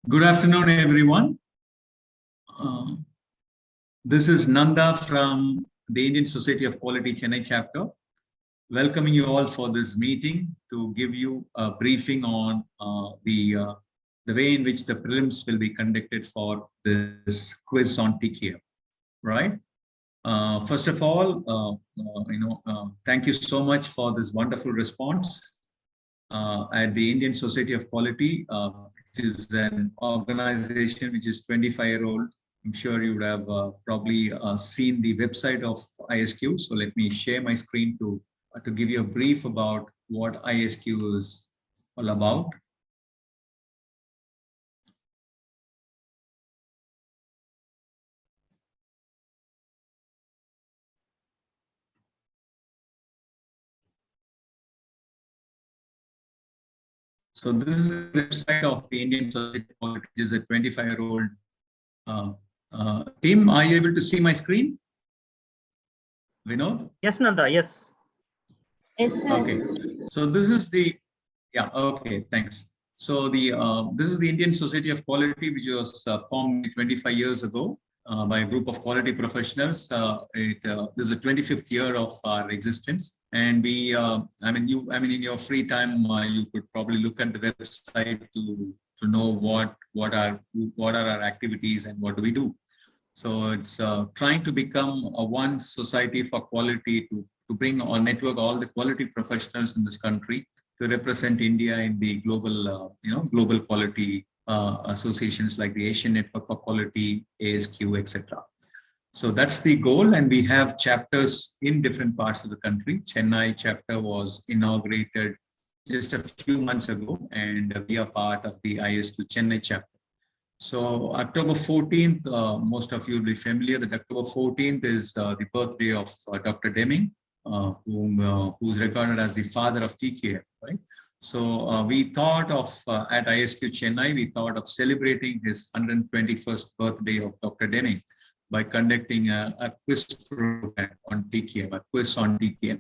Good afternoon, everyone. This is Nanda from the Indian Society of Quality Chennai chapter, welcoming you all for this meeting to give you a briefing on the way in which the prelims will be conducted for this quiz on TQM, right? First of all, thank you so much for this wonderful response at the Indian Society of Quality. It is an organization which is 25-year-old. I'm sure you would have probably seen the website of ISQ. So let me share my screen to give you a brief about what ISQ is all about. So this is the website of the Indian Society of Quality, which is a 25-year-old team. Are you able to see my screen? Vinod? Yes, Nanda, yes. Yes, sir. Okay. So this is the, yeah, okay, thanks. So this is the Indian Society of Quality, which was formed 25 years ago by a group of quality professionals. This is the 25th year of our existence, and we, in your free time, you could probably look at the website to know what are our activities and what do we do. So it's trying to become a one society for quality to bring or network all the quality professionals in this country to represent India in the global, global quality associations like the Asian Network for Quality, ASQ, etc. So that's the goal, and we have chapters in different parts of the country. Chennai chapter was inaugurated just a few months ago, and we are part of the ISQ Chennai chapter. So October 14th, most of you will be familiar that October 14th is the birthday of Dr. Deming, who's regarded as the father of TQM, right? So we thought of, at ISQ Chennai, we thought of celebrating his 121st birthday of Dr. Deming by conducting a quiz program on TQM, a quiz on TQM.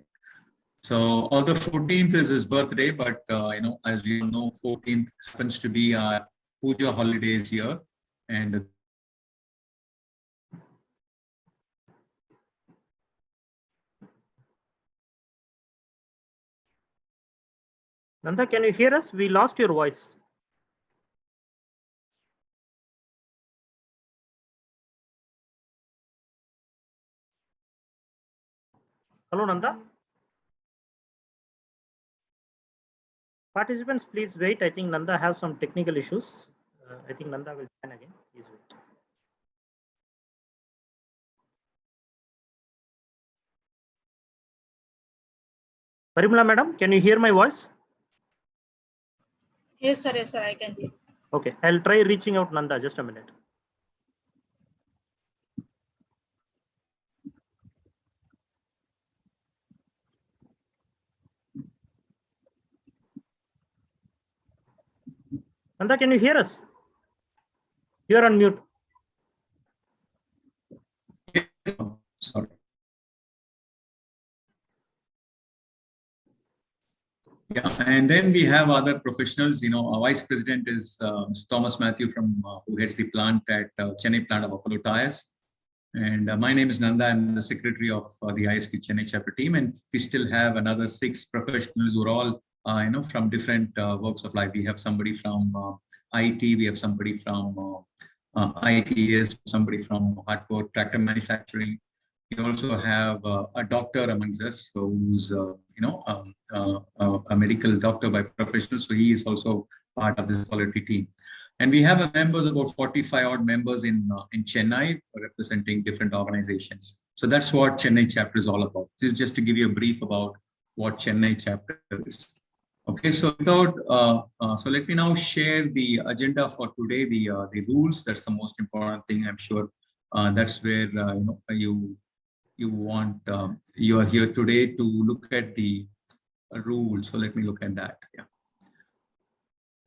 So although 14th is his birthday, but as you know, 14th happens to be our Puja holidays here, and Nanda, can you hear us? We lost your voice. Hello, Nanda. Participants, please wait. I think Nanda have some technical issues. I think Nanda will join again. Please wait. Parimala madam, can you hear my voice? Yes, sir. Yes, sir. I can hear. Okay, I'll try reaching out Nanda. Just a minute. Nanda, can you hear us? You're on mute. sorry. Yeah, and then we have other professionals. Our vice president is Thomas Matthew from who heads the plant at Chennai plant of Apollo Tires. And my name is Nanda. I'm the secretary of the ISQ Chennai chapter team, and we still have another 6 professionals who are all from different walks of life. We have somebody from IT, we have somebody from ITS, somebody from hardcore tractor manufacturing. We also have a doctor amongst us who's a medical doctor by professional, so he is also part of this quality team. And we have members, about 45 odd members in Chennai, representing different organizations. So that's what Chennai chapter is all about. This is just to give you a brief about what Chennai chapter is. Okay, so so let me now share the agenda for today. The rules. That's the most important thing. I'm sure that's where you are here today to look at the rules. So let me look at that. Yeah.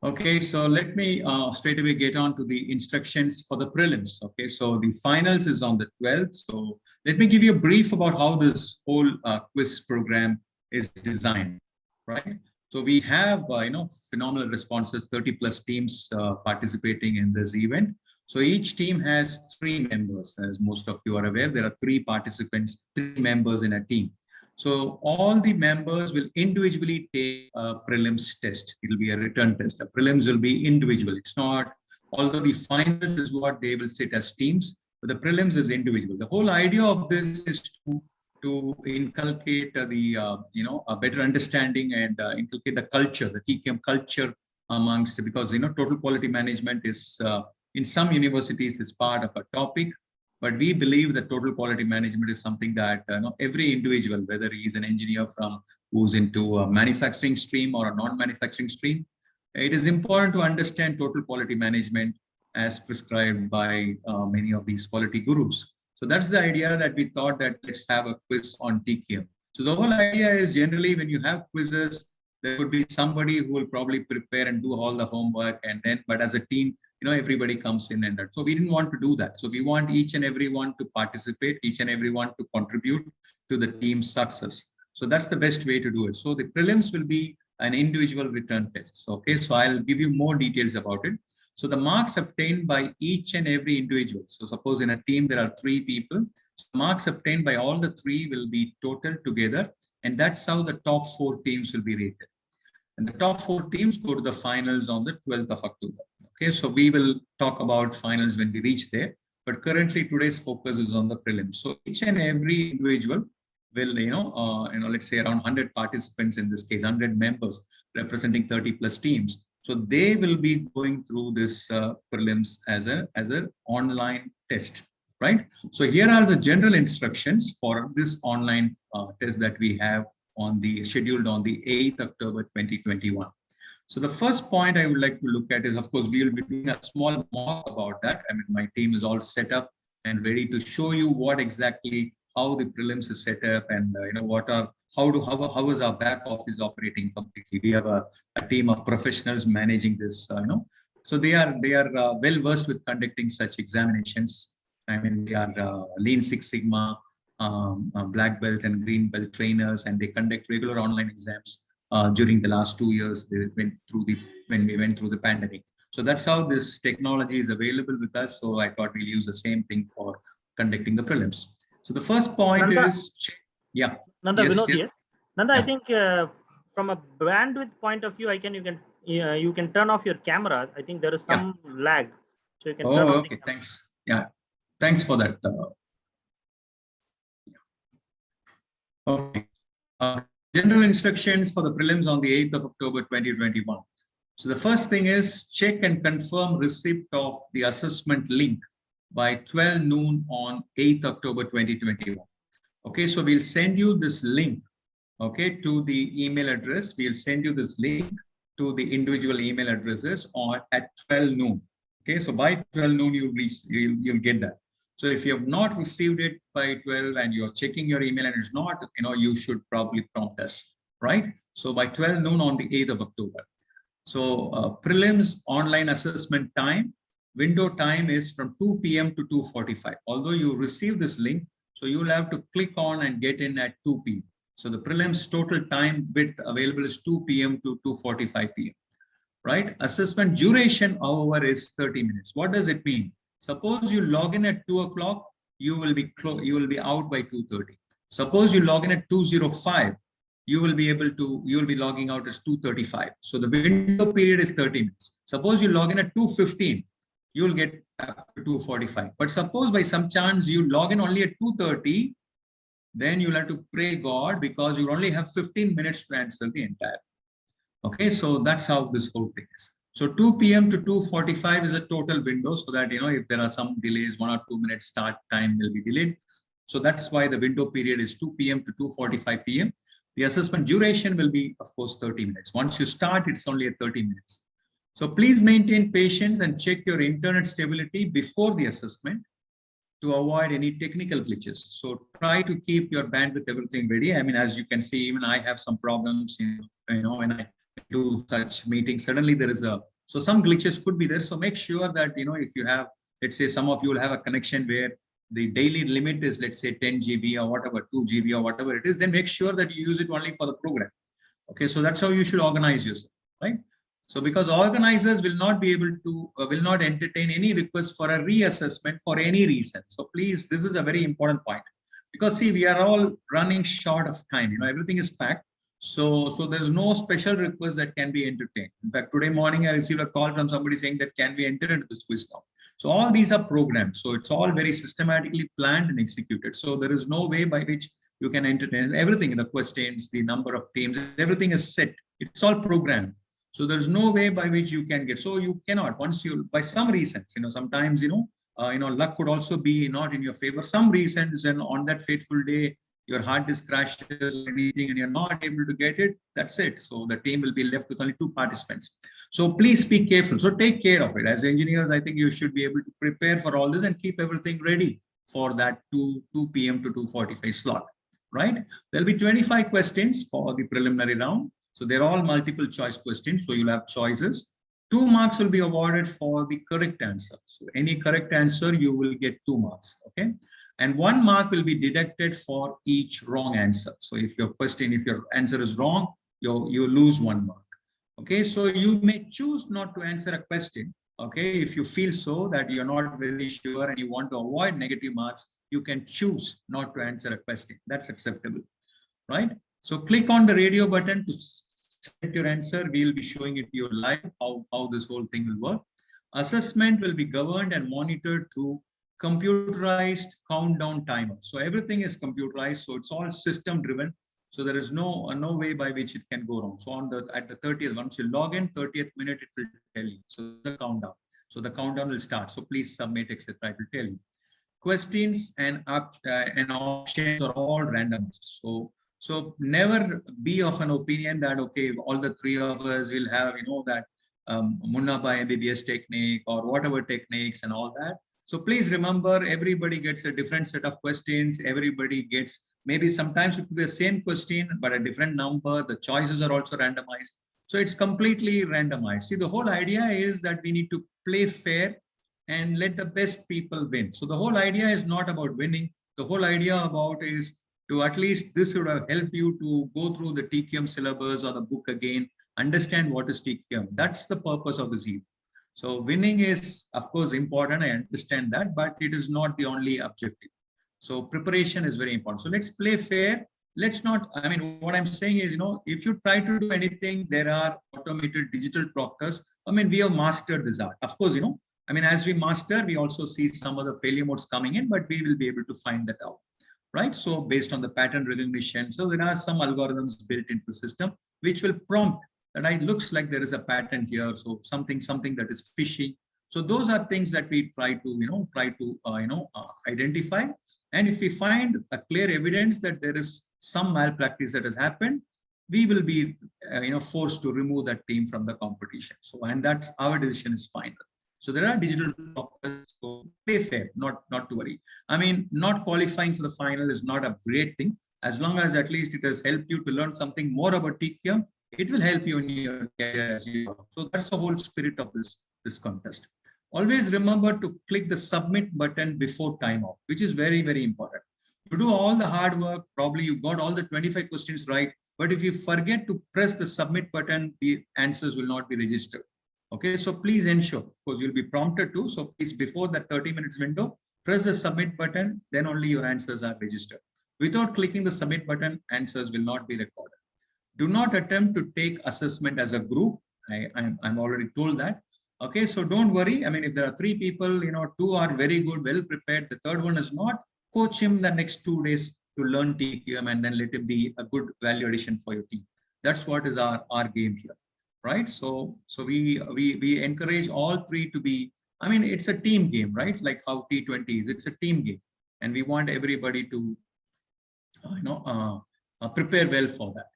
Okay, so let me straight away get on to the instructions for the prelims. Okay, so the finals is on the 12th. So let me give you a brief about how this whole quiz program is designed, right? So we have, phenomenal responses, 30 plus teams participating in this event. So each team has 3 members. As most of you are aware, there are 3 participants, 3 members in a team. So all the members will individually take a prelims test. It will be a written test. The prelims will be individual. It's not, although the finals is what they will sit as teams, but the prelims is individual. The whole idea of this is to inculcate a better understanding and inculcate the culture, the TQM culture amongst, because total quality management is in some universities is part of a topic, but we believe that total quality management is something that every individual, whether he is an engineer who's into a manufacturing stream or a non-manufacturing stream, it is important to understand total quality management as prescribed by many of these quality gurus. So that's the idea that we thought that let's have a quiz on TQM. So the whole idea is generally when you have quizzes, there would be somebody who will probably prepare and do all the homework, and then, but as a team, everybody comes in and that. So we didn't want to do that. So we want each and everyone to participate, each and everyone to contribute to the team's success. So that's the best way to do it. So the prelims will be an individual written test. Okay, so I'll give you more details about it. So the marks obtained by each and every individual. So suppose in a team there are 3 people. So marks obtained by all the 3 will be totaled together, and that's how the top 4 teams will be rated. And the top 4 teams go to the finals on the 12th of October. Okay, so we will talk about finals when we reach there. But currently today's focus is on the prelims. So each and every individual will, let's say around 100 participants in this case, 100 members representing 30 plus teams. So they will be going through this prelims as an online test, right? So here are the general instructions for this online test that we have scheduled on the 8th October 2021. So the first point I would like to look at is, of course, we will be doing a small mock about that. I mean, my team is all set up and ready to show you what exactly, how the prelims is set up, and how is our back office operating completely. We have a team of professionals managing this, so they are well versed with conducting such examinations. I mean, they are Lean Six Sigma, black belt and green belt trainers, and they conduct regular online exams. During the last 2 years, when we went through the pandemic. So that's how this technology is available with us. So I thought we'll use the same thing for conducting the prelims. So the first point Nanda, is, yeah. Nanda, yes, Vinod yes. here. Nanda, Yeah. I think from a bandwidth point of view, you can turn off your camera. I think there is some lag, so you can turn off. Okay, thanks. Yeah, thanks for that. Okay. General instructions for the prelims on the 8th of October 2021. So the first thing is check and confirm receipt of the assessment link by 12 noon on 8th October 2021. Okay, so we'll send you this link, okay, to the email address. We'll send you this link to the individual email addresses at 12 noon. Okay, so by 12 noon you'll get that. So if you have not received it by 12 and you're checking your email and it's not, you should probably prompt us, right? So by 12 noon on the 8th of October. So prelims online assessment time, window time is from 2 p.m. to 2:45. Although you receive this link, so you'll have to click on and get in at 2 p.m. So the prelims total time width available is 2 p.m. to 2:45 p.m. Right? Assessment duration, however, is 30 minutes. What does it mean? Suppose you log in at 2 o'clock, you will be out by 2:30. Suppose you log in at 2:05, you will be logging out as 2:35. So the window period is 30 minutes. Suppose you log in at 2:15, you will get up to 2:45. But suppose by some chance you log in only at 2:30, then you'll have to pray God, because you only have 15 minutes to answer the entire. Okay, so that's how this whole thing is. So 2 p.m. to 2:45 is a total window, so that, if there are some delays, 1 or 2 minutes start time will be delayed. So that's why the window period is 2 p.m. to 2:45 p.m. The assessment duration will be, of course, 30 minutes. Once you start, it's only at 30 minutes. So please maintain patience and check your internet stability before the assessment to avoid any technical glitches. So try to keep your bandwidth, everything ready. I mean, as you can see, even I have some problems, when I do such meetings, suddenly there is so some glitches could be there. So make sure that, if you have, let's say some of you will have a connection where the daily limit is, let's say 10 GB or whatever, 2 GB or whatever it is, then make sure that you use it only for the program. Okay, so that's how you should organize yourself, right? So because organizers will not be able to, will not entertain any request for a reassessment for any reason. So please, this is a very important point, because see, we are all running short of time. Everything is packed. So there's no special request that can be entertained. In fact, today morning I received a call from somebody saying that can we enter into this quiz now? So all these are programmed. So it's all very systematically planned and executed. So there is no way by which you can entertain everything. The questions, the number of teams, everything is set. It's all programmed. So there's no way by which you can get. So you cannot, once you, by some reasons, sometimes, luck could also be not in your favor. Some reasons, and on that fateful day, your hard disk crashes or anything, and you're not able to get it. That's it. So the team will be left with only 2 participants. So please be careful. So take care of it. As engineers, I think you should be able to prepare for all this and keep everything ready for that 2 p.m. to 2:45 slot, right? There'll be 25 questions for the preliminary round. So they're all multiple choice questions. So you'll have choices. 2 marks will be awarded for the correct answer. So any correct answer, you will get 2 marks. Okay. And 1 mark will be deducted for each wrong answer. So if your answer is wrong, you lose 1 mark. Okay. So you may choose not to answer a question. Okay. If you feel so that you're not very sure and you want to avoid negative marks, you can choose not to answer a question. That's acceptable, right? So click on the radio button to set your answer. We will be showing it to you live, how this whole thing will work. Assessment will be governed and monitored through computerized countdown timer. So everything is computerized. So it's all system driven. So there is no way by which it can go wrong. So at the 30th, once you log in, 30th minute, it will tell you. So the countdown. So the countdown will start. So please submit, etc. It will tell you. Questions and options are all randomized. So never be of an opinion that, okay, all the 3 of us will have, that Munnaba MBBS technique or whatever techniques and all that. So please remember, everybody gets a different set of questions. Everybody gets, maybe sometimes it could be the same question, but a different number. The choices are also randomized. So it's completely randomized. See, the whole idea is that we need to play fair and let the best people win. So the whole idea is not about winning. The whole idea about is to, at least this would have helped you to go through the TQM syllabus or the book again, understand what is TQM. That's the purpose of this event. So winning is, of course, important. I understand that, but it is not the only objective. So preparation is very important. So let's play fair. Let's not, what I'm saying is, if you try to do anything, there are automated digital proctors. We have mastered this art. Of course, as we master, we also see some of the failure modes coming in, but we will be able to find that out, right? So based on the pattern recognition, so there are some algorithms built into the system, which will prompt that it looks like there is a pattern here. So something that is fishy. So those are things that we try to, identify. And if we find a clear evidence that there is some malpractice that has happened, we will be, forced to remove that team from the competition. So, and that's our decision is final. So there are digital proctors, so play fair, not to worry. Not qualifying for the final is not a great thing. As long as at least it has helped you to learn something more about TQM, it will help you in your career as you go. So that's the whole spirit of this contest. Always remember to click the submit button before timeout, which is very, very important. You do all the hard work, probably you got all the 25 questions right, but if you forget to press the submit button, the answers will not be registered. Okay, so please ensure, of course, you'll be prompted to. So please, before that 30 minutes window, press the submit button, then only your answers are registered. Without clicking the submit button, answers will not be recorded. Do not attempt to take assessment as a group. I'm already told that. Okay, so don't worry. If there are 3 people, 2 are very good, well prepared. The third one is not. Coach him the next 2 days to learn TQM and then let him be a good value addition for your team. That's what is our game here. Right, so we encourage all 3 to be. It's a team game, right? Like how T20 is. It's a team game, and we want everybody to, prepare well for that.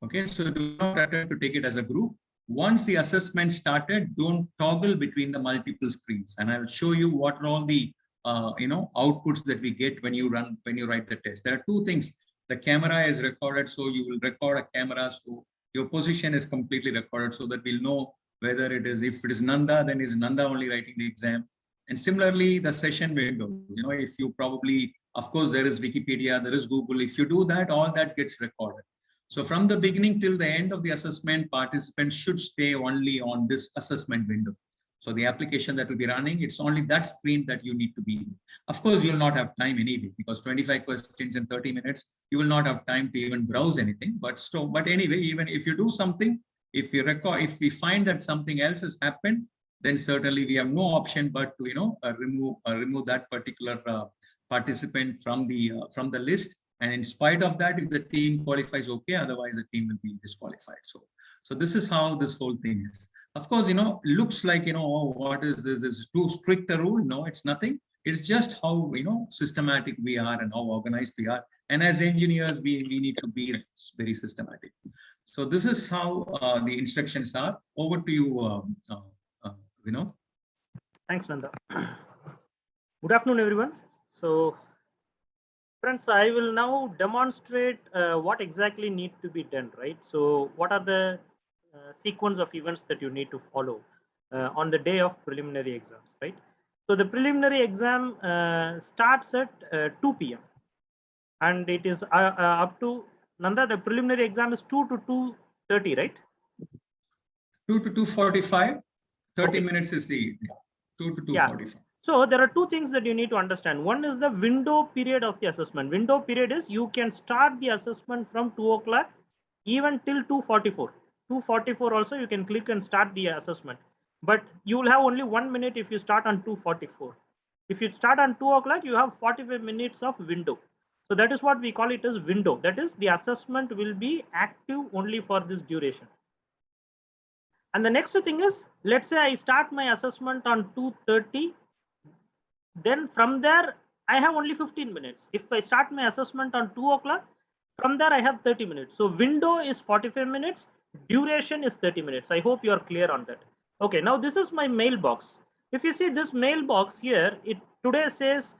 Okay, so do not attempt to take it as a group. Once the assessment started, don't toggle between the multiple screens, and I will show you what are all the outputs that we get when you write the test. There are 2 things. The camera is recorded, so you will record a camera. So your position is completely recorded so that we'll know whether if it is Nanda, then is Nanda only writing the exam. And similarly, the session window, if you probably, of course, there is Wikipedia, there is Google. If you do that, all that gets recorded. So from the beginning till the end of the assessment, participants should stay only on this assessment window. So the application that will be running, it's only that screen that you need to be in. Of course, you'll not have time anyway, because 25 questions in 30 minutes, you will not have time to even browse anything. But anyway, even if you do something, if we find that something else has happened, then certainly we have no option but to remove that particular participant from the list. And in spite of that, if the team qualifies, okay, otherwise the team will be disqualified. So this is how this whole thing is. Of course, looks like, oh, what is this? Is too strict a rule? No, it's nothing. It's just how, systematic we are and how organized we are. And as engineers, we need to be very systematic. So this is how the instructions are. Over to you, Vinod. Thanks, Nanda. Good afternoon, everyone. So, friends, I will now demonstrate what exactly need to be done, right? So what are the sequence of events that you need to follow on the day of preliminary exams, right? So the preliminary exam starts at 2 p.m. and it is up to, Nanda, the preliminary exam is 2 to 2:30, right? 2 to 2:45. 30 Okay. minutes is the 2 to 2:45. Yeah. So there are two things that you need to understand. One is the window period of the assessment. Window period is you can start the assessment from 2 o'clock even till 2:44. 2:44 also you can click and start the assessment. But you will have only 1 minute if you start on 2:44. If you start on 2 o'clock, you have 45 minutes of window. So that is what we call it as window. That is, the assessment will be active only for this duration. And the next thing is, let's say I start my assessment on 2:30. Then from there, I have only 15 minutes. If I start my assessment on 2 o'clock, from there I have 30 minutes. So window is 45 minutes, duration is 30 minutes. I hope you are clear on that. Okay, now this is my mailbox. If you see this mailbox here, it today says,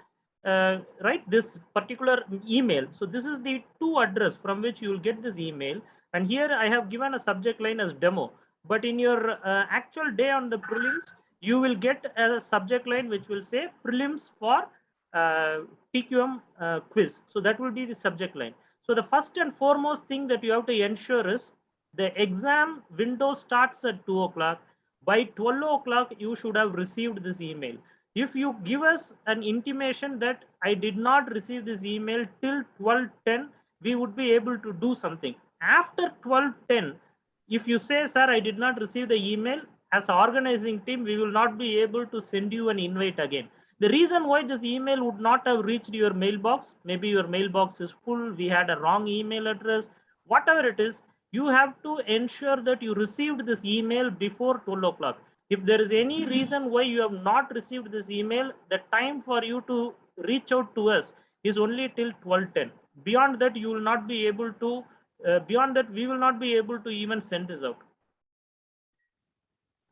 right, this particular email. So this is the to address from which you will get this email. And here I have given a subject line as demo. But in your actual day on the prelims, you will get a subject line which will say prelims for TQM quiz. So that will be the subject line. So the first and foremost thing that you have to ensure is the exam window starts at 2 o'clock. By 12 o'clock, you should have received this email. If you give us an intimation that I did not receive this email till 12:10, we would be able to do something. After 12:10, if you say, sir, I did not receive the email, as an organizing team, we will not be able to send you an invite again. The reason why this email would not have reached your mailbox, maybe your mailbox is full, we had a wrong email address, whatever it is, you have to ensure that you received this email before 12 o'clock. If there is any reason why you have not received this email, the time for you to reach out to us is only till 12:10. Beyond that, you will not be able to, beyond that, we will not be able to even send this out.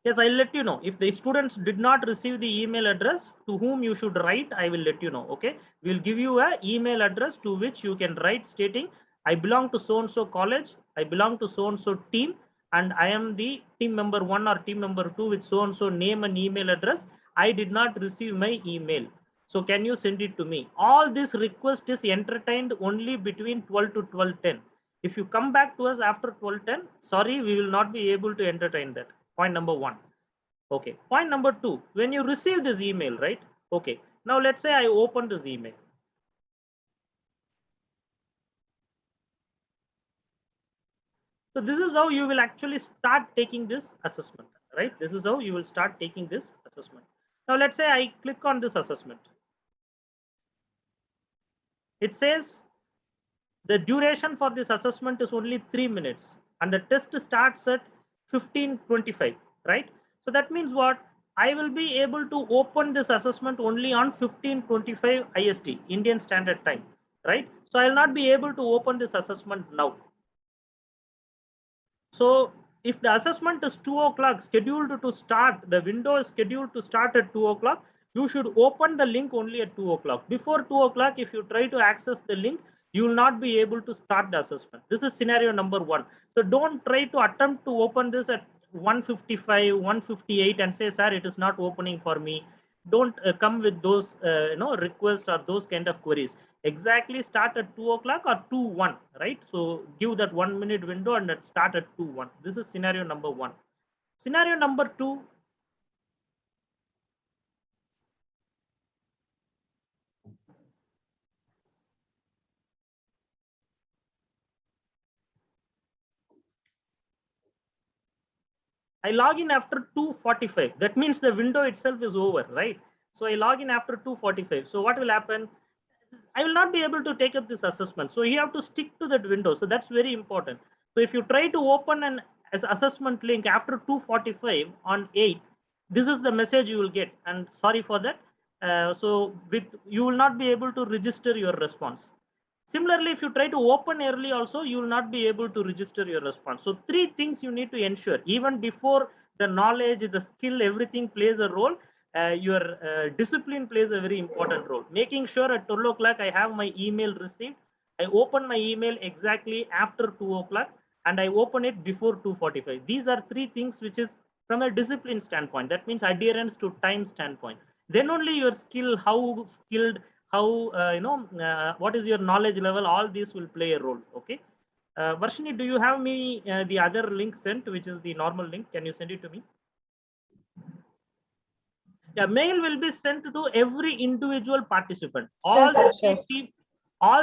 Yes, I'll let you know. If the students did not receive the email address to whom you should write, I will let you know. Okay, we'll give you an email address to which you can write stating, I belong to so-and-so college, I belong to so-and-so team, and I am the team member 1 or team member 2 with so-and-so name and email address. I did not receive my email. So can you send it to me? All this request is entertained only between 12 to 12:10. If you come back to us after 12:10, sorry, we will not be able to entertain that. Point number 1. Okay. Point number 2, when you receive this email, right? Okay. Now let's say I open this email. So this is how you will actually start taking this assessment, right? This is how you will start taking this assessment. Now let's say I click on this assessment. It says the duration for this assessment is only 3 minutes and the test starts at 15:25, right? So that means what? I will be able to open this assessment only on 15:25 IST, Indian Standard Time, right? So I'll not be able to open this assessment now. So if the assessment is 2 o'clock scheduled to start, the window is scheduled to start at 2 o'clock, you should open the link only at 2 o'clock. Before 2 o'clock, if you try to access the link, you will not be able to start the assessment. This is scenario number 1. So don't try to attempt to open this at 1:55, 1:58 and say, sir, it is not opening for me. don't come with those requests or those kind of queries. Exactly start at 2 o'clock or 2:01, right? So give that 1 minute window and start at 2:01. This is scenario number 1. Scenario number 2. I log in after 2:45. That means the window itself is over, right? So I log in after 2:45. So what will happen? I will not be able to take up this assessment. So you have to stick to that window. So that's very important. So if you try to open an assessment link after 2:45 on 8, this is the message you will get. And sorry for that. So you will not be able to register your response. Similarly, if you try to open early also, you will not be able to register your response. So 3 things you need to ensure. Even before the knowledge, the skill, everything plays a role. Your discipline plays a very important role. Making sure at 12 o'clock I have my email received. I open my email exactly after 2 o'clock and I open it before 2:45. These are 3 things which is from a discipline standpoint. That means adherence to time standpoint. Then only your skill, how skilled, how what is your knowledge level, all these will play a role. Okay. Varshini, do you have me the other link sent, which is the normal link? Can you send it to me? Yeah, mail will be sent to every individual participant. All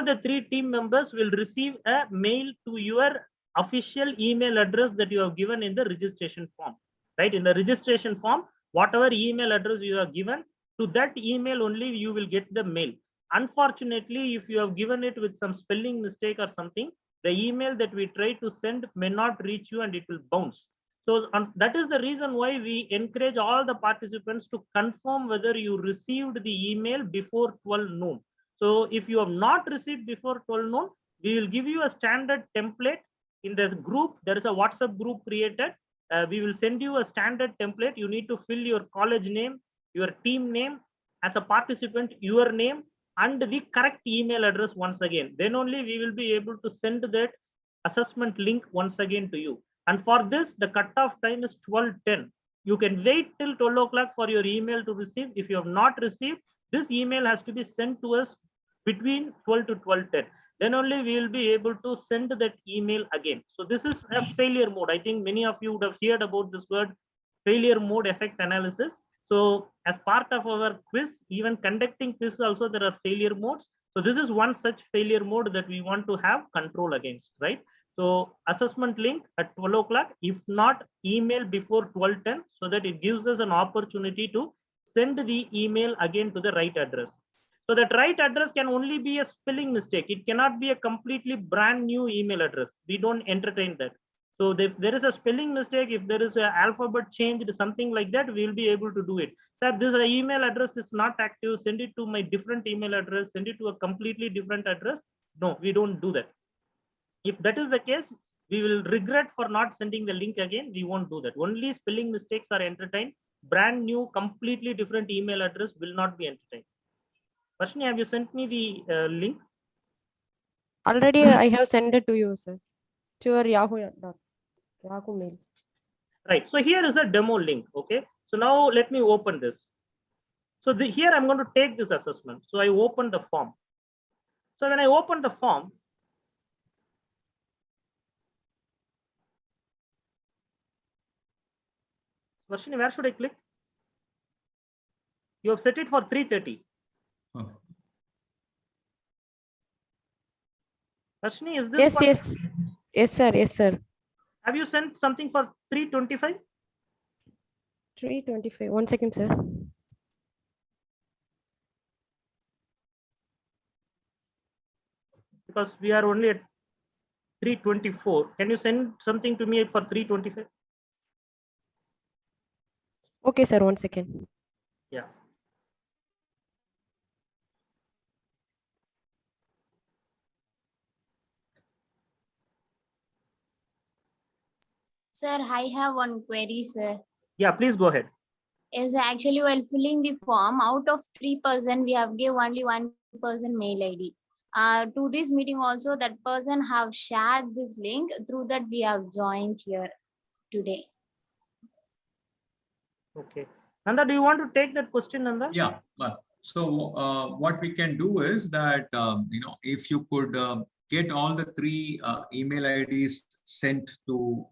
the three team members will receive a mail to your official email address that you have given in the registration form. Right? In the registration form, whatever email address you have given, to that email only you will get the mail. Unfortunately, if you have given it with some spelling mistake or something, the email that we try to send may not reach you and it will bounce. So that is the reason why we encourage all the participants to confirm whether you received the email before 12 noon. So if you have not received before 12 noon, we will give you a standard template in the group. There is a WhatsApp group created. We will send you a standard template. You need to fill your college name, your team name, as a participant, your name, and the correct email address once again. Then only we will be able to send that assessment link once again to you. And for this, the cutoff time is 12:10. You can wait till 12 o'clock for your email to receive. If you have not received, this email has to be sent to us between 12 to 12:10. Then only we will be able to send that email again. So this is a failure mode. I think many of you would have heard about this word, failure mode effect analysis. So as part of our quiz, even conducting quiz also, there are failure modes. So this is one such failure mode that we want to have control against, right? So assessment link at 12 o'clock, if not email before 12:10, so that it gives us an opportunity to send the email again to the right address. So that right address can only be a spelling mistake. It cannot be a completely brand new email address. We don't entertain that. So if there is a spelling mistake, if there is an alphabet changed, something like that, we will be able to do it. Sir, this email address is not active. Send it to my different email address. Send it to a completely different address. No, we don't do that. If that is the case, we will regret for not sending the link again. We won't do that. Only spelling mistakes are entertained. Brand new, completely different email address will not be entertained. Varshini, have you sent me the link? Already, I have sent it to you, sir. To your Yahoo mail. Right. So here is a demo link. Okay. So now let me open this. So here I'm going to take this assessment. So I open the form. So when I open the form, Varshini, where should I click? You have set it for 3:30. Oh. Varshini, is this? Yes, sir. Yes, sir. Have you sent something for 3:25? 3:25. 1 second, sir. Because we are only at 3:24. Can you send something to me for 3:25? Okay, sir. 1 second. Yeah. Sir, I have one query, sir. Yeah, please go ahead. Is actually while filling the form, out of 3%, we have give only 1% mail ID. To this meeting also, that person have shared this link. Through that, we have joined here today. Okay. Nanda, do you want to take that question, Nanda? Yeah. So what we can do is that if you could get all the three email IDs sent to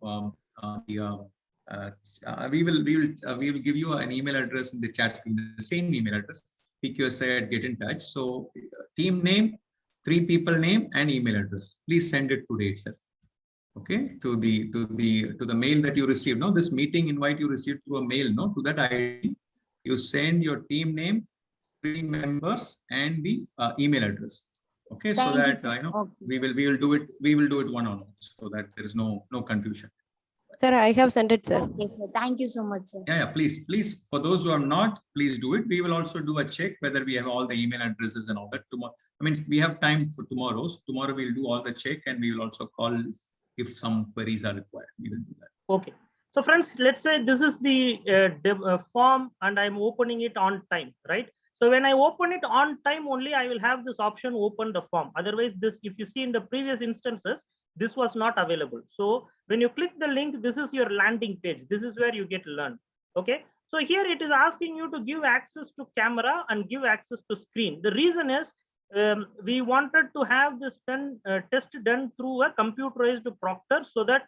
we will give you an email address in the chat screen, the same email address, PQSI Get in Touch. So team name, three people name, and email address. Please send it today itself. Okay, to the mail that you received. No, this meeting invite you received through a mail. No, to that ID, you send your team name, three members, and the email address. Okay, so Thank you, that sir. Okay, we sir. will do it one-on-one, so that there is no confusion. Sir, I have sent it, sir. Okay, sir. Thank you so much, sir. Yeah, please, for those who are not, please do it. We will also do a check whether we have all the email addresses and all that tomorrow. I mean, we have time for tomorrow. So tomorrow we'll do all the check, and we will also call if some queries are required. We will do that. Okay. So friends, let's say this is the form and I'm opening it on time, right? So when I open it on time only, I will have this option open the form. Otherwise, this, if you see in the previous instances, this was not available. So when you click the link, this is your landing page. This is where you get learned. Okay. So here it is asking you to give access to camera and give access to screen. The reason is we wanted to have this test done through a computerized proctor, so that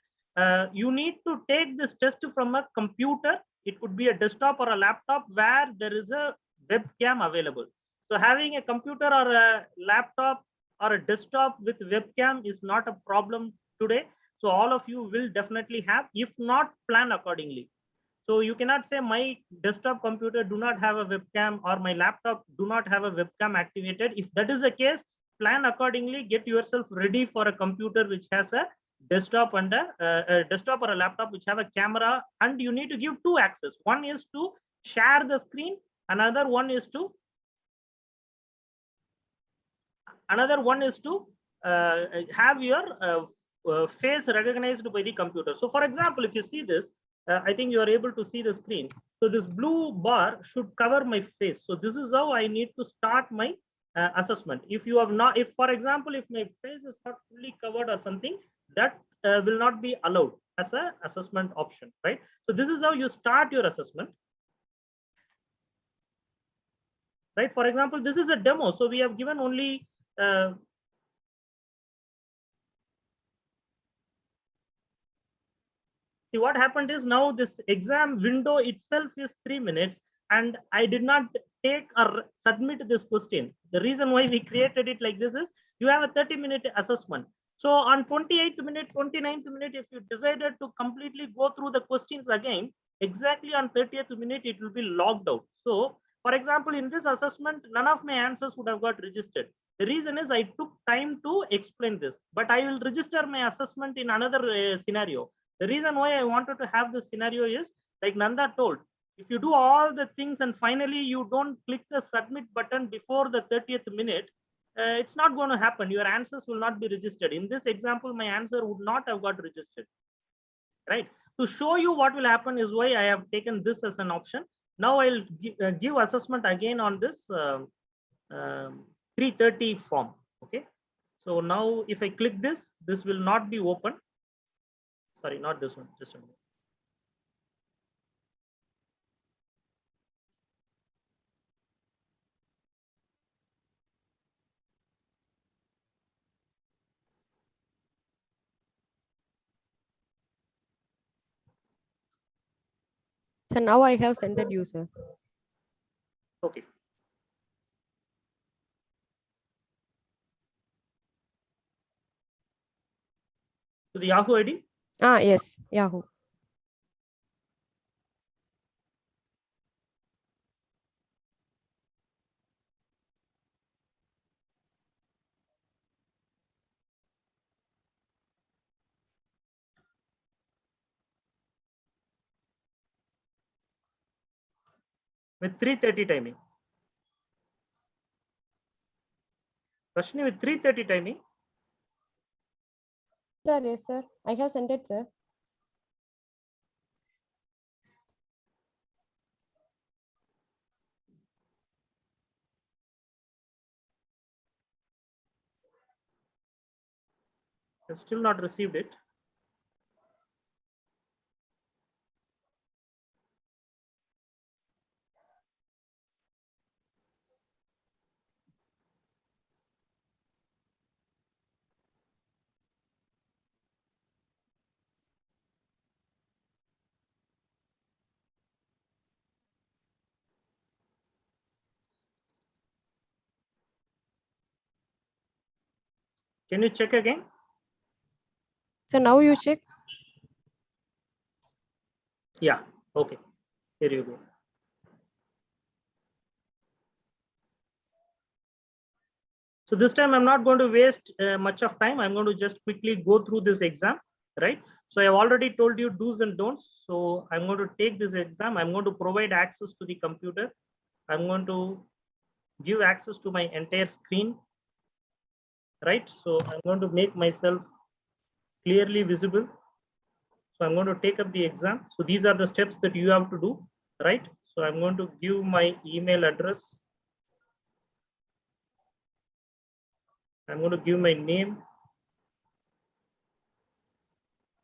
you need to take this test from a computer. It could be a desktop or a laptop where there is a webcam available. So having a computer or a laptop or a desktop with webcam is not a problem today. So all of you will definitely have. If not, plan accordingly. So you cannot say my desktop computer do not have a webcam or my laptop do not have a webcam activated. If that is the case, plan accordingly. Get yourself ready for a computer which has a desktop and a desktop or a laptop which have a camera, and you need to give two access. One is to share the screen. Another one is to have your face recognized by the computer. So for example, if you see this, I think you are able to see the screen. So this blue bar should cover my face. So this is how I need to start my assessment. If you have not, if for example, if my face is not fully covered or something, that will not be allowed as a assessment option, right? So this is how you start your assessment. Right. For example, this is a demo. So we have given only see what happened is now this exam window itself is 3 minutes, and I did not take or submit this question. The reason why we created it like this is you have a 30-minute assessment. So on 28th minute, 29th minute, if you decided to completely go through the questions again, exactly on 30th minute, it will be logged out. So for example, in this assessment, none of my answers would have got registered. The reason is I took time to explain this, but I will register my assessment in another scenario. The reason why I wanted to have this scenario is, like Nanda told, if you do all the things and finally you don't click the submit button before the 30th minute, it's not going to happen. Your answers will not be registered. In this example, my answer would not have got registered, right? To show you what will happen is why I have taken this as an option. Now I'll give assessment again on this 330 form. Okay. So now if I click this, this will not be open. Sorry, not this one, just a minute. So now I have sent it you, sir. Okay. To the Yahoo ID? Ah, yes, Yahoo. With 3:30 timing. Rashni, with 3:30 timing. Sir, yes, sir. I have sent it, sir. I've still not received it. Can you check again? So now you check. Yeah. Okay. Here you go. So this time I'm not going to waste much of time. I'm going to just quickly go through this exam, right? So I've already told you do's and don'ts. So I'm going to take this exam. I'm going to provide access to the computer. I'm going to give access to my entire screen, right? So I'm going to make myself clearly visible. So I'm going to take up the exam. So these are the steps that you have to do, right? So I'm going to give my email address. I'm going to give my name.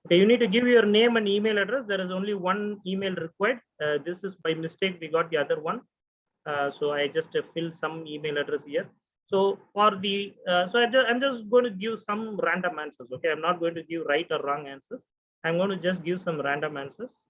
Okay, you need to give your name and email address. There is only one email required. This is by mistake, we got the other one. So I just fill some email address here. So for the, I'm just going to give some random answers. Okay, I'm not going to give right or wrong answers. I'm going to just give some random answers.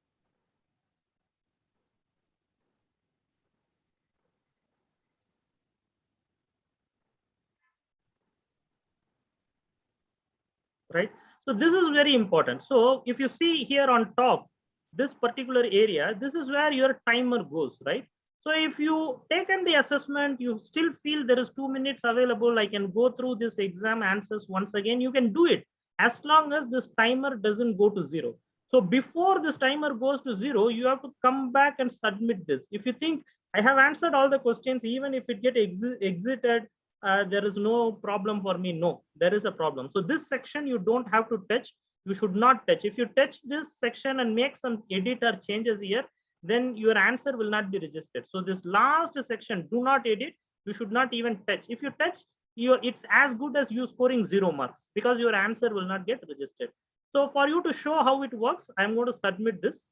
Right. So this is very important. So if you see here on top, this particular area, this is where your timer goes, right? So if you taken the assessment, you still feel there is 2 minutes available, I can go through this exam answers once again, you can do it as long as this timer doesn't go to 0. So before this timer goes to 0, you have to come back and submit this. If you think I have answered all the questions, even if it get exited, there is no problem for me. No, there is a problem. So this section you don't have to touch. You should not touch. If you touch this section and make some edit or changes here, then your answer will not be registered. So this last section, do not edit. You should not even touch. If you touch, it's as good as you scoring 0 marks because your answer will not get registered. So for you to show how it works, I'm going to submit this.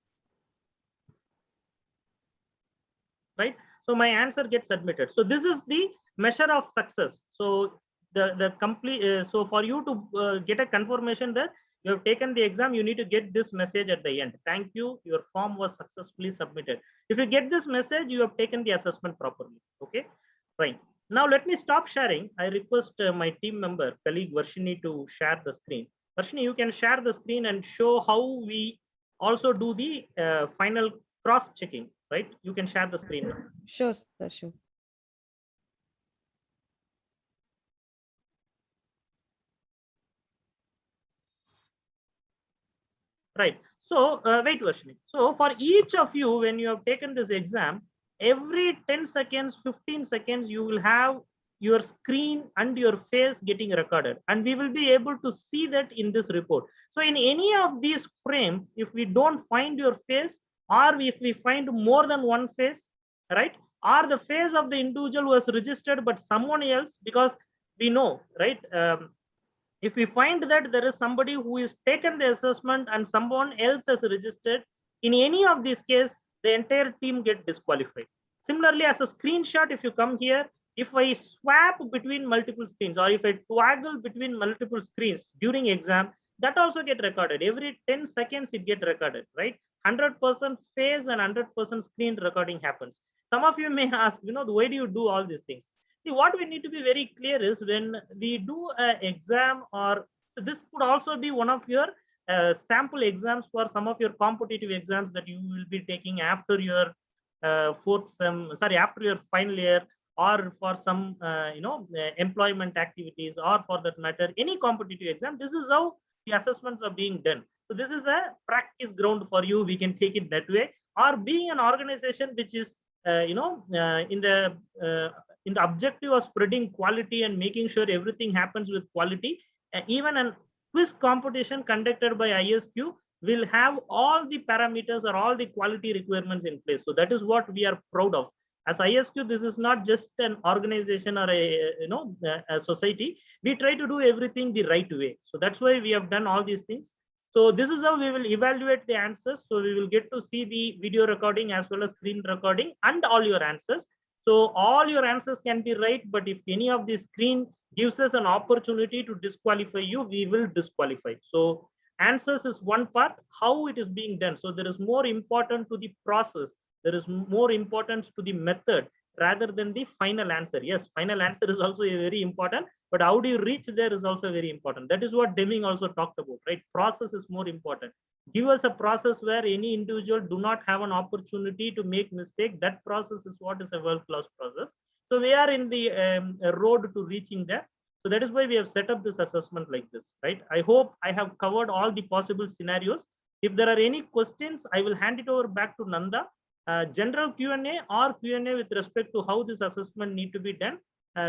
Right. So my answer gets submitted. So this is the measure of success. So the complete, so for you to get a confirmation that you have taken the exam, you need to get this message at the end. Thank you, your form was successfully submitted. If you get this message, you have taken the assessment properly. Okay, fine. Now let me stop sharing. I request my team member, colleague Varshini, to share the screen. Varshini, you can share the screen and show how we also do the final cross checking, right? You can share the screen now. Sure, sir, sure. Right. So wait, Varshini. So for each of you, when you have taken this exam, every 10 seconds, 15 seconds, you will have your screen and your face getting recorded. And we will be able to see that in this report. So in any of these frames, if we don't find your face, or if we find more than one face, right? Or the face of the individual was registered, but someone else, because we know, right? If we find that there is somebody who is taken the assessment and someone else has registered, in any of these cases, the entire team get disqualified. Similarly, as a screenshot, if you come here, if I swap between multiple screens or if I toggle between multiple screens during exam, that also get recorded. Every 10 seconds, it get recorded, right? 100% face and 100% screen recording happens. Some of you may ask, why do you do all these things? See, what we need to be very clear is when we do an exam, or so this could also be one of your sample exams for some of your competitive exams that you will be taking after your after your final year, or for some employment activities, or for that matter any competitive exam. This is how the assessments are being done. So this is a practice ground for you. We can take it that way. Or being an organization which is in the objective of spreading quality and making sure everything happens with quality, even a quiz competition conducted by ISQ will have all the parameters or all the quality requirements in place. So that is what we are proud of. As ISQ, this is not just an organization or a society. We try to do everything the right way. So that's why we have done all these things. So this is how we will evaluate the answers. So we will get to see the video recording as well as screen recording and all your answers. So all your answers can be right, but if any of the screen gives us an opportunity to disqualify you, we will disqualify. So answers is one part, how it is being done. So there is more important to the process. There is more importance to the method rather than the final answer. Yes, final answer is also very important, but how do you reach there is also very important. That is what Deming also talked about, right? Process is more important. Give us a process where any individual do not have an opportunity to make mistake. That process is what is a world-class process. So we are in the road to reaching there. So that is why we have set up this assessment like this, right? I hope I have covered all the possible scenarios. If there are any questions, I will hand it over back to Nanda. General Q&A or Q&A with respect to how this assessment need to be done,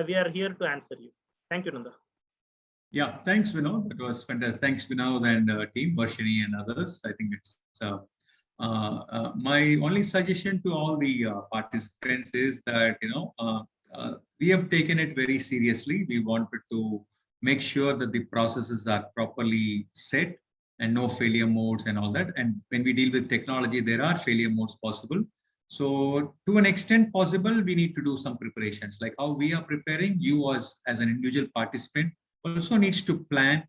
we are here to answer you. Thank you, Nanda. Yeah, thanks, Vinod. That was fantastic. Thanks, Vinod and team, Varshini and others. I think it's my only suggestion to all the participants is that, we have taken it very seriously. We wanted to make sure that the processes are properly set and no failure modes and all that. And when we deal with technology, there are failure modes possible. So to an extent possible, we need to do some preparations, like how we are preparing. You as an individual participant also needs to plan,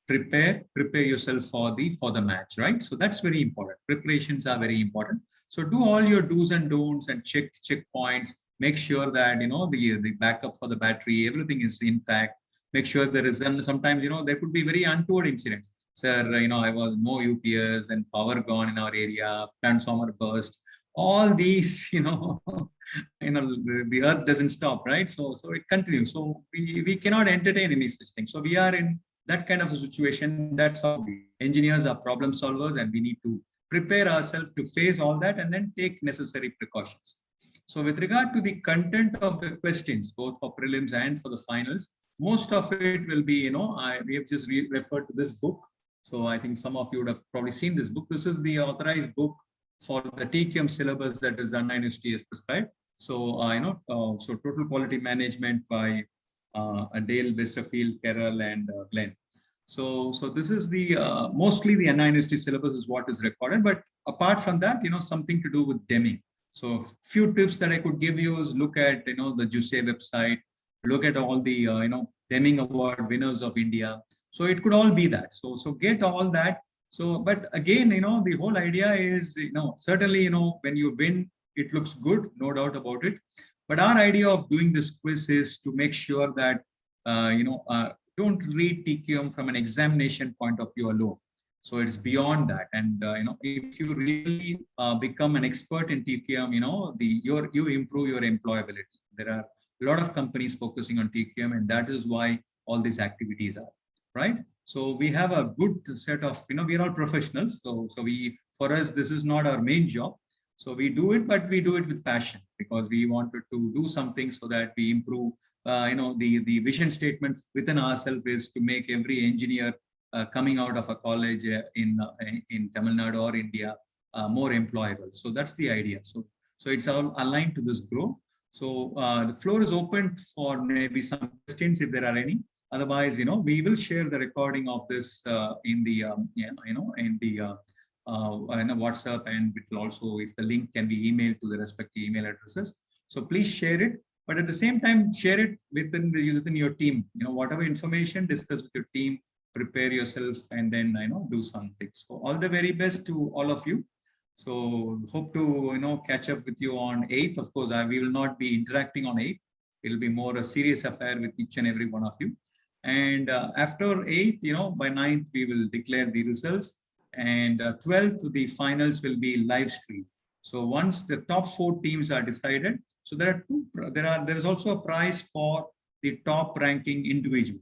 prepare yourself for the match, right? So that's very important. Preparations are very important. So do all your do's and don'ts and check points. Make sure that the backup for the battery, everything is intact. Make sure there is, and sometimes there could be very untoward incidents. Sir, I was no UPS and power gone in our area, transformer burst. All these, the earth doesn't stop, right? So it continues. So we cannot entertain any such thing. So we are in that kind of a situation. That's how engineers are problem solvers, and we need to prepare ourselves to face all that and then take necessary precautions. So with regard to the content of the questions, both for prelims and for the finals, most of it will be, we have just referred to this book. So I think some of you would have probably seen this book. This is the authorized book for the TQM syllabus that is Anna University has prescribed. So, so Total Quality Management by Dale, Westerfield, Carroll, and Glenn. So this is the mostly the Anna University syllabus is what is recorded. But apart from that, something to do with Deming. So few tips that I could give you is look at, the JUSE website, look at all the, Deming Award winners of India. So it could all be that. So get all that. So, but again, the whole idea is, certainly, when you win, it looks good, no doubt about it. But our idea of doing this quiz is to make sure that, don't read TQM from an examination point of view alone. So it's beyond that. And, if you really become an expert in TQM, you improve your employability. There are a lot of companies focusing on TQM, and that is why all these activities are, right? So we have a good set of, we are all professionals. So for us, this is not our main job. So we do it, but we do it with passion because we wanted to do something so that we improve, the vision statement within ourselves is to make every engineer coming out of a college in Tamil Nadu or India more employable. So that's the idea. So it's all aligned to this growth. So the floor is open for maybe some questions if there are any. Otherwise, we will share the recording of this in the WhatsApp, and it will also, if the link can be emailed to the respective email addresses. So please share it, but at the same time, share it within your team. Whatever information, discuss with your team, prepare yourself, and then do something. So all the very best to all of you. So hope to catch up with you on 8th. Of course, we will not be interacting on 8th. It will be more a serious affair with each and every one of you. And after 8th, by 9th, we will declare the results. And 12th, the finals will be live stream. So once the top 4 teams are decided, so there is also a prize for the top ranking individual.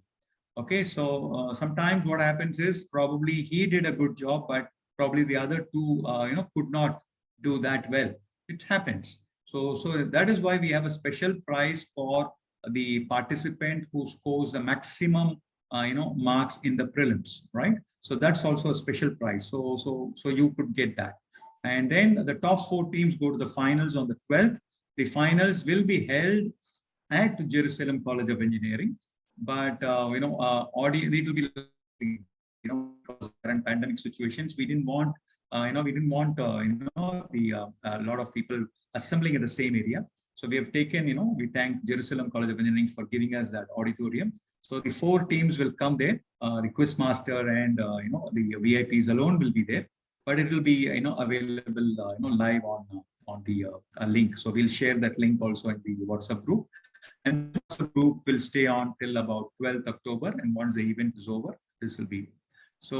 Okay, so sometimes what happens is probably he did a good job, but probably the other 2, could not do that well. It happens. So that is why we have a special prize for the participant who scores the maximum, marks in the prelims, right? So that's also a special prize. So you could get that. And then the top 4 teams go to the finals on the 12th. The finals will be held at Jerusalem College of Engineering, but audio, it will be, because current pandemic situations, we didn't want, a lot of people assembling in the same area. So we have taken, we thank Jerusalem College of Engineering for giving us that auditorium. So the 4 teams will come there. The quiz master and the VIPs alone will be there, but it will be available live on the link. So we'll share that link also in the WhatsApp group. And the group will stay on till about 12th October. And once the event is over, this will be. So,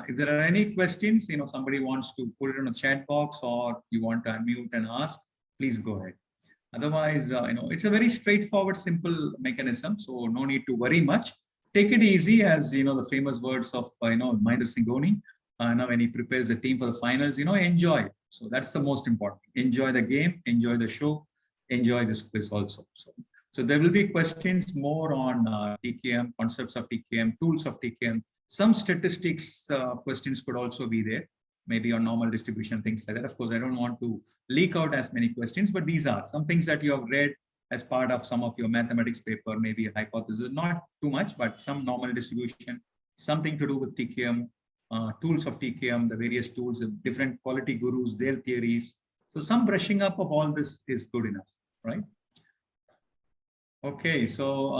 if there are any questions, somebody wants to put it in a chat box or you want to unmute and ask, please go ahead. Otherwise, it's a very straightforward, simple mechanism. So no need to worry much. Take it easy, as the famous words of Mahendra Singh Dhoni. When he prepares the team for the finals, enjoy. So that's the most important. Enjoy the game, enjoy the show, enjoy this quiz also. So there will be questions more on TQM, concepts of TQM, tools of TQM. Some statistics questions could also be there, maybe on normal distribution, things like that. Of course, I don't want to leak out as many questions, but these are some things that you have read as part of some of your mathematics paper, maybe a hypothesis, not too much, but some normal distribution, something to do with TQM, tools of TQM, the various tools, the different quality gurus, their theories. So some brushing up of all this is good enough, right? Okay, so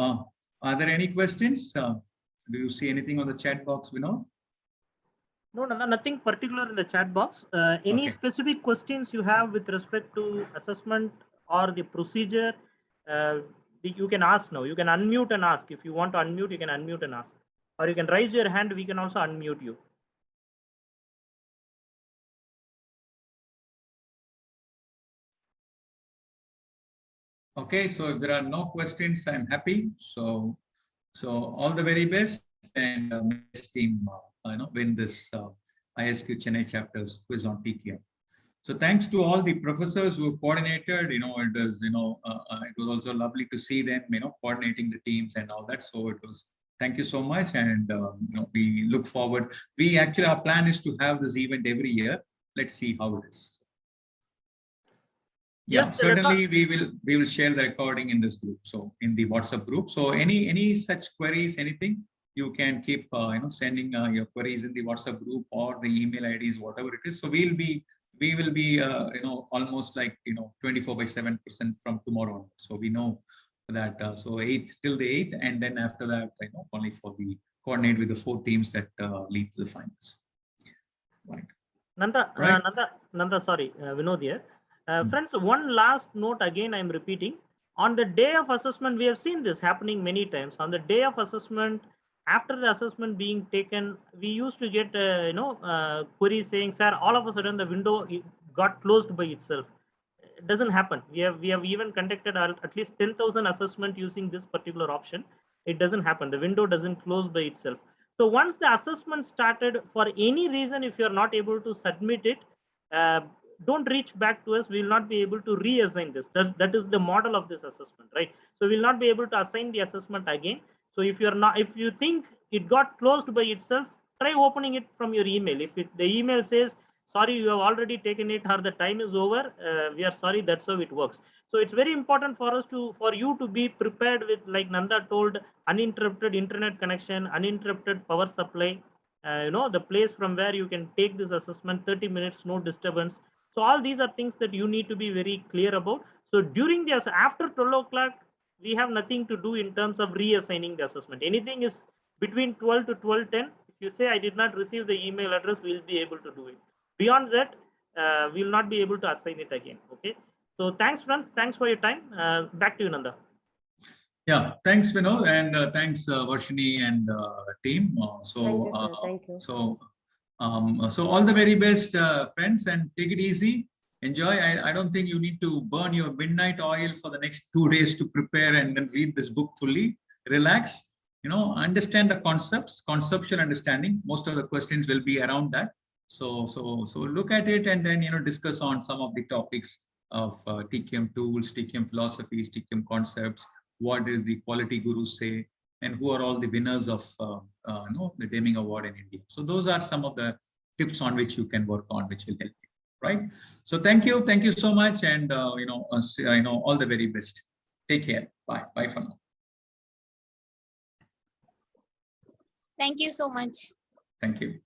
are there any questions? Do you see anything on the chat box, Vinod? No, nothing particular in the chat box. Any specific questions you have with respect to assessment or the procedure, you can ask now. You can unmute and ask. If you want to unmute, you can unmute and ask. Or you can raise your hand. We can also unmute you. Okay, so if there are no questions, I'm happy. So all the very best, and best team, win this ISQ Chennai chapters quiz on TQM. So thanks to all the professors who coordinated. It was also lovely to see them, coordinating the teams and all that. So it was. Thank you so much, and we look forward. Our plan is to have this event every year. Let's see how it is. Yeah, yes, certainly we will share the recording in this group. So in the WhatsApp group. So any such queries, anything, you can keep sending your queries in the WhatsApp group or the email IDs, whatever it is. So we will be almost like 24/7 from tomorrow on. So we know that so 8th till the 8th, and then after that only for the coordinate with the 4 teams that lead to the finals. Right. Nanda, sorry, Vinod here. Friends, one last note again, I'm repeating. On the day of assessment, we have seen this happening many times. On the day of assessment, after the assessment being taken, we used to get queries saying, "Sir, all of a sudden the window got closed by itself." It doesn't happen. We have even conducted at least 10,000 assessment using this particular option. It doesn't happen. The window doesn't close by itself. So once the assessment started, for any reason, if you're not able to submit it, don't reach back to us. We will not be able to reassign this. That is the model of this assessment, right? So we'll not be able to assign the assessment again. So if you think it got closed by itself, try opening it from your email. If the email says, "Sorry, you have already taken it," or "The time is over," we are sorry. That's how it works. So it's very important for you to be prepared with, like Nanda told, uninterrupted internet connection, uninterrupted power supply. The place from where you can take this assessment, 30 minutes, no disturbance. So all these are things that you need to be very clear about. So during after 12 o'clock, we have nothing to do in terms of reassigning the assessment. Anything is between 12 to 12:10. If you say, "I did not receive the email address," we'll be able to do it. Beyond that, we'll not be able to assign it again. Okay. So thanks, friends. Thanks for your time. Back to you, Nanda. Yeah, thanks, Vinod, and thanks, Varshini and team. Thank you, sir. Thank you. So all the very best, friends, and take it easy. Enjoy. I don't think you need to burn your midnight oil for the next 2 days to prepare and then read this book fully. Relax. Understand the concepts, conceptual understanding. Most of the questions will be around that. So look at it and then discuss on some of the topics of TQM tools, TQM philosophies, TQM concepts. What is the quality gurus say, and who are all the winners of the Deming Award in India. So those are some of the tips on which you can work on, which will help you, right? So thank you so much, and all the very best. Take care. Bye for now. Thank you so much. Thank you.